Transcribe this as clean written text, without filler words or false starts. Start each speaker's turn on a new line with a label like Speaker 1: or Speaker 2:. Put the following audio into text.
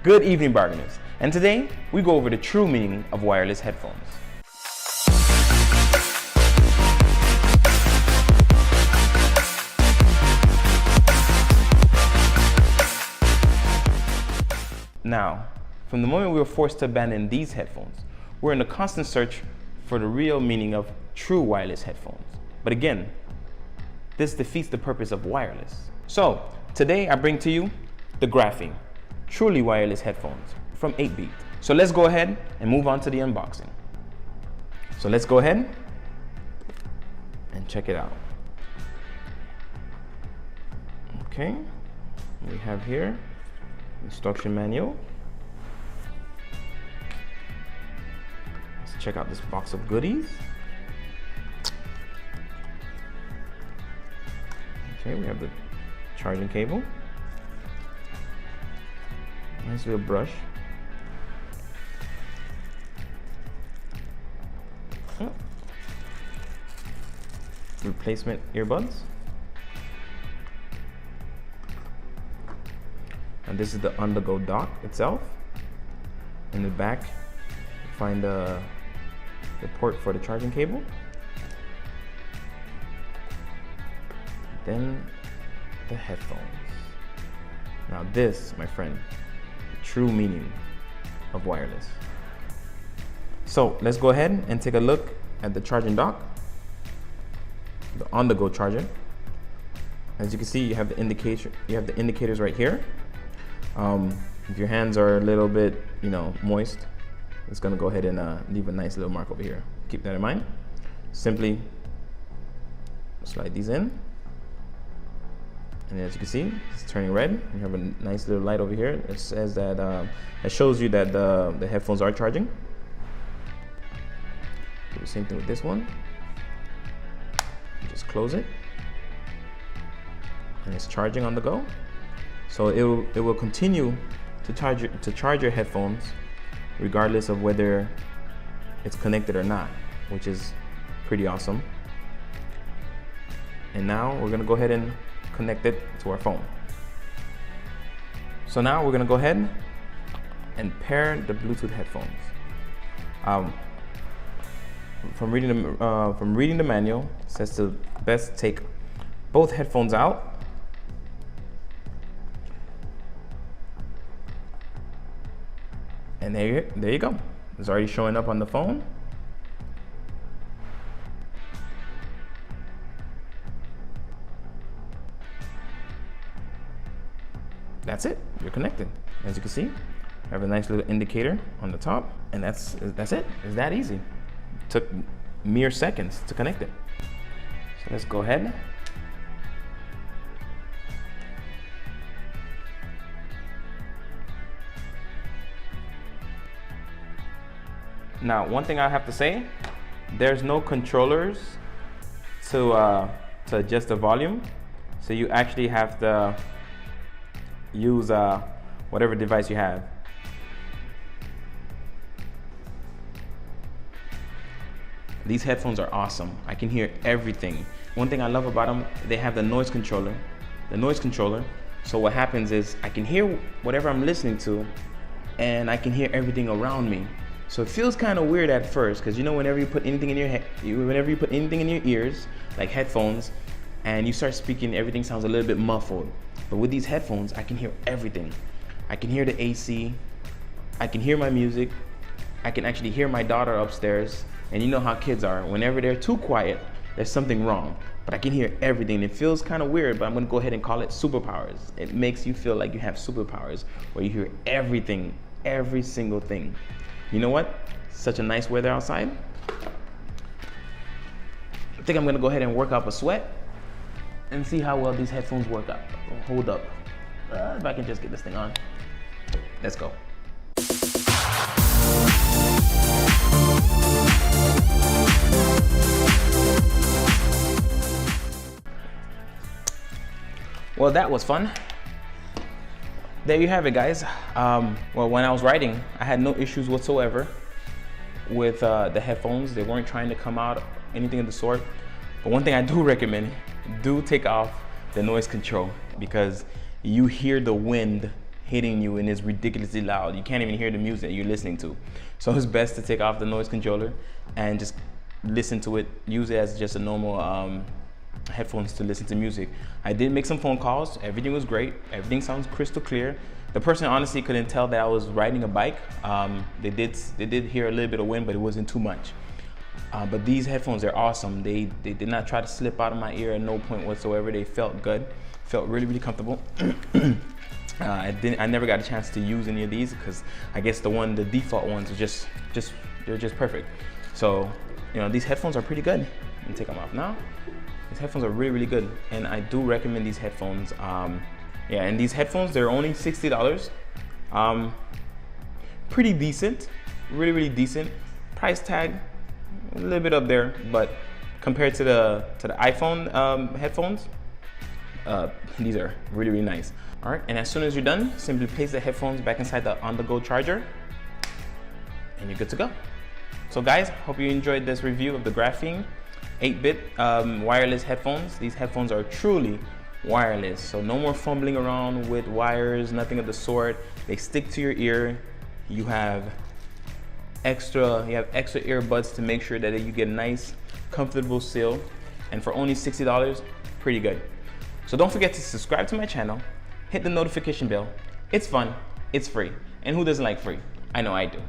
Speaker 1: Good evening, bargainers. And today, we go over the true meaning of wireless headphones. Now, from the moment we were forced to abandon these headphones, we're in a constant search for the real meaning of true wireless headphones. But again, this defeats the purpose of wireless. So, today I bring to you the Graphene, truly wireless headphones from 8-Beat. So let's go ahead and move on to the unboxing. So let's go ahead and check it out. Okay, we have here instruction manual. Let's check out this box of goodies. Okay, we have the charging cable. Nice little brush. Oh. Replacement earbuds. And this is the on-the-go dock itself. In the back, you find the port for the charging cable. Then the headphones. Now this, my friend, the true meaning of wireless. So let's go ahead and take a look at the charging dock, the on-the-go charger. As you can see, you have the indicator. You have the indicators right here. If your hands are a little bit, moist, it's gonna go ahead and leave a nice little mark over here. Keep that in mind. Simply slide these in. And as you can see, it's turning red. You have a nice little light over here. It says that it shows you that the headphones are charging. Do the same thing with this one. Just close it, and it's charging on the go. So it will continue to charge your headphones, regardless of whether it's connected or not, which is pretty awesome. And now we're gonna go ahead and connect it to our phone. So now we're gonna go ahead and pair the Bluetooth headphones. From reading the manual, it says to best take both headphones out and there you go. It's already showing up on the phone. That's it, you're connected. As you can see, I have a nice little indicator on the top, and that's it. It's that easy. It took mere seconds to connect it. So let's go ahead. Now, one thing I have to say, there's no controllers to adjust the volume. So you actually have to use whatever device you have. These headphones are awesome. I can hear everything. One thing I love about them, they have the noise controller. So what happens is I can hear whatever I'm listening to, and I can hear everything around me. So it feels kind of weird at first, because whenever you put anything in your ears, like headphones, and you start speaking, everything sounds a little bit muffled. But with these headphones, I can hear everything. I can hear the AC, I can hear my music, I can actually hear my daughter upstairs. And you know how kids are, whenever they're too quiet, there's something wrong. But I can hear everything. It feels kind of weird, but I'm gonna go ahead and call it superpowers. It makes you feel like you have superpowers, where you hear everything, every single thing. You know what? Such a nice weather outside. I think I'm gonna go ahead and work up a sweat and see how well these headphones hold up. If I can just get this thing on. Let's go. Well, that was fun. There you have it, guys. Well, when I was writing, I had no issues whatsoever with the headphones. They weren't trying to come out, anything of the sort. But one thing I do recommend, do take off the noise control, because you hear the wind hitting you and it's ridiculously loud. You can't even hear the music you're listening to. So it's best to take off the noise controller and just listen to it, use it as just a normal headphones to listen to music. I did make some phone calls. Everything was great. Everything sounds crystal clear. The person honestly couldn't tell that I was riding a bike. They did hear a little bit of wind, but it wasn't too much. But these headphones are awesome. They did not try to slip out of my ear at no point whatsoever. They felt good, felt really, really comfortable. I never got a chance to use any of these because I guess the default ones are they're just perfect. So, you know, these headphones are pretty good. Let me take them off now. These headphones are really, really good, and I do recommend these headphones. Yeah, and these headphones, they're only $60. Pretty decent, really, really decent. Price tag, a little bit up there, but compared to the iPhone headphones, these are really, really nice. All right, and as soon as you're done, simply place the headphones back inside the on-the-go charger, and you're good to go. So guys, hope you enjoyed this review of the Graphene 8-bit wireless headphones. These headphones are truly wireless, so no more fumbling around with wires, nothing of the sort. They stick to your ear. You have extra earbuds to make sure that you get a nice, comfortable seal. And for only $60, pretty good. So don't forget to subscribe to my channel, hit the notification bell. It's fun, it's free, and who doesn't like free? I know I do.